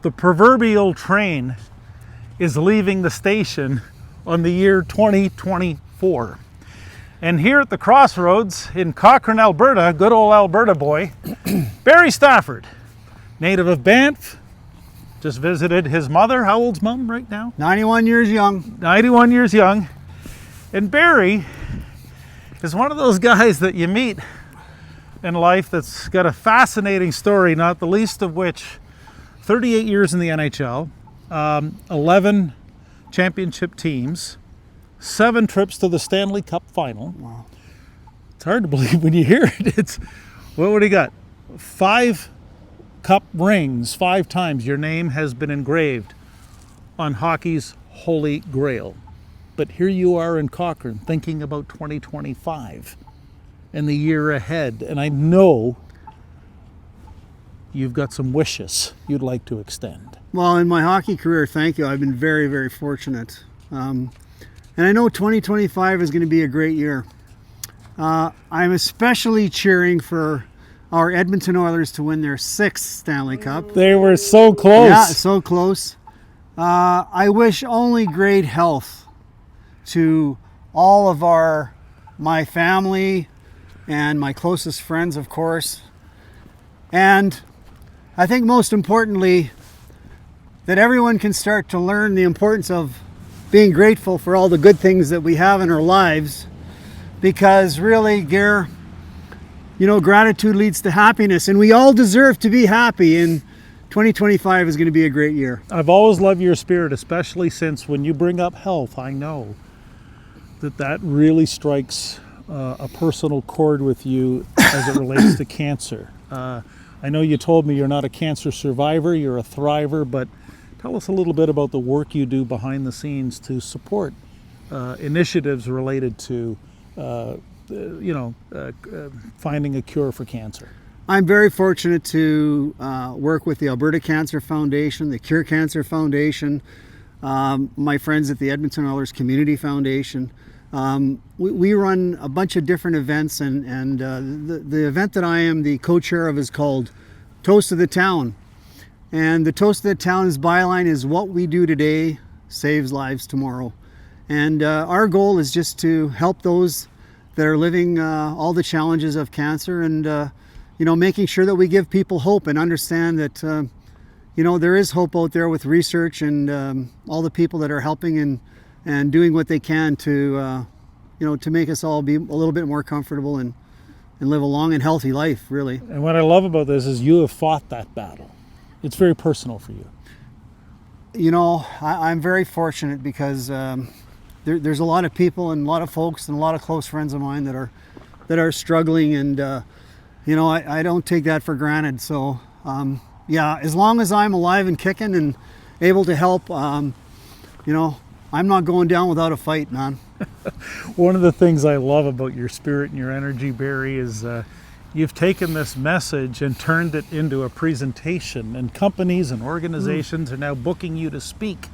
the proverbial train is leaving the station on the year 2024. And here at the crossroads in Cochrane, Alberta, good old Alberta boy, Barrie Stafford, native of Banff, just visited his mother. How old's mom right now? 91 years young. 91 years young. And Barrie is one of those guys that you meet in life that's got a fascinating story, not the least of which 38 years in the NHL, 11 championship teams, 7 trips to the Stanley Cup final. Wow. It's hard to believe when you hear it. It's, what would he got? 5 cup rings, 5 times your name has been engraved on hockey's holy grail. But here you are in Cochrane thinking about 2025 and the year ahead. And I know you've got some wishes you'd like to extend. Well, in my hockey career, thank you. I've been very, very fortunate. And I know 2025 is going to be a great year. I'm especially cheering for our Edmonton Oilers to win their 6th Stanley Cup. They were so close. Yeah, so close. I wish only great health to all of my family and my closest friends, of course. And I think most importantly, that everyone can start to learn the importance of being grateful for all the good things that we have in our lives, because really, Gare, gratitude leads to happiness, and we all deserve to be happy, and 2025 is going to be a great year. I've always loved your spirit, especially since when you bring up health, I know that really strikes a personal chord with you as it relates to cancer. I know you told me you're not a cancer survivor, you're a thriver, but tell us a little bit about the work you do behind the scenes to support initiatives related to, finding a cure for cancer. I'm very fortunate to work with the Alberta Cancer Foundation, the Cure Cancer Foundation, my friends at the Edmonton Oilers Community Foundation. We run a bunch of different events, and the event that I am the co-chair of is called Toast of the Town. And the Toast of the Town's byline is, what we do today saves lives tomorrow. And our goal is just to help those that are living all the challenges of cancer, and making sure that we give people hope and understand that there is hope out there with research and all the people that are helping and doing what they can to make us all be a little bit more comfortable and live a long and healthy life, really. And what I love about this is you have fought that battle. It's very personal for you. I'm very fortunate because there's a lot of people and a lot of folks and a lot of close friends of mine that are struggling, and I don't take that for granted. So as long as I'm alive and kicking and able to help, I'm not going down without a fight, man. One of the things I love about your spirit and your energy, Barrie, is you've taken this message and turned it into a presentation, and companies and organizations are now booking you to speak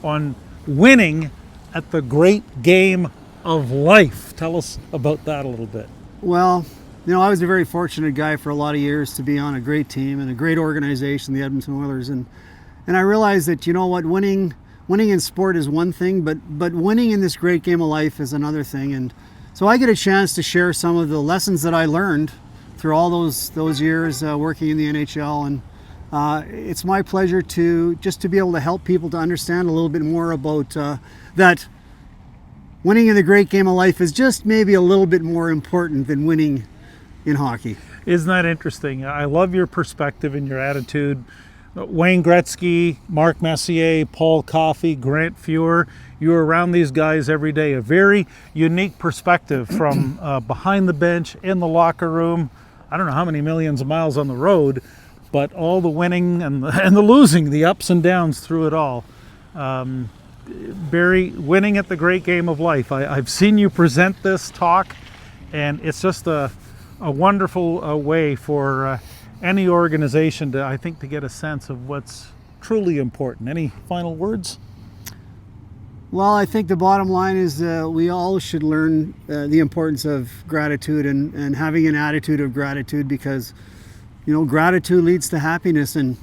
on winning at the great game of life. Tell us about that a little bit. Well, I was a very fortunate guy for a lot of years to be on a great team and a great organization, the Edmonton Oilers, and I realized that, winning in sport is one thing, but winning in this great game of life is another thing. And so I get a chance to share some of the lessons that I learned through all those years working in the NHL, and it's my pleasure to be able to help people to understand a little bit more about that winning in the great game of life is just maybe a little bit more important than winning in hockey. Isn't that interesting? I love your perspective and your attitude. Wayne Gretzky, Mark Messier, Paul Coffey, Grant Fuhr, you're around these guys every day. A very unique perspective from behind the bench, in the locker room. I don't know how many millions of miles on the road, but all the winning and the losing, the ups and downs through it all. Barrie, winning at the great game of life. I've seen you present this talk, and it's just a wonderful way for any organization to get a sense of what's truly important. Any final words? Well, I think the bottom line is we all should learn the importance of gratitude and having an attitude of gratitude, because gratitude leads to happiness, and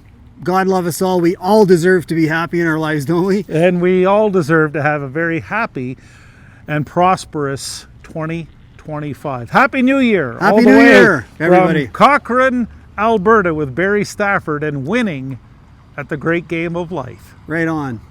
God love us all. We all deserve to be happy in our lives, don't we? And we all deserve to have a very happy and prosperous 2025. Happy New Year. Happy all the New way Year, everybody. From Cochrane, Alberta with Barrie Stafford and winning at the great game of life. Right on.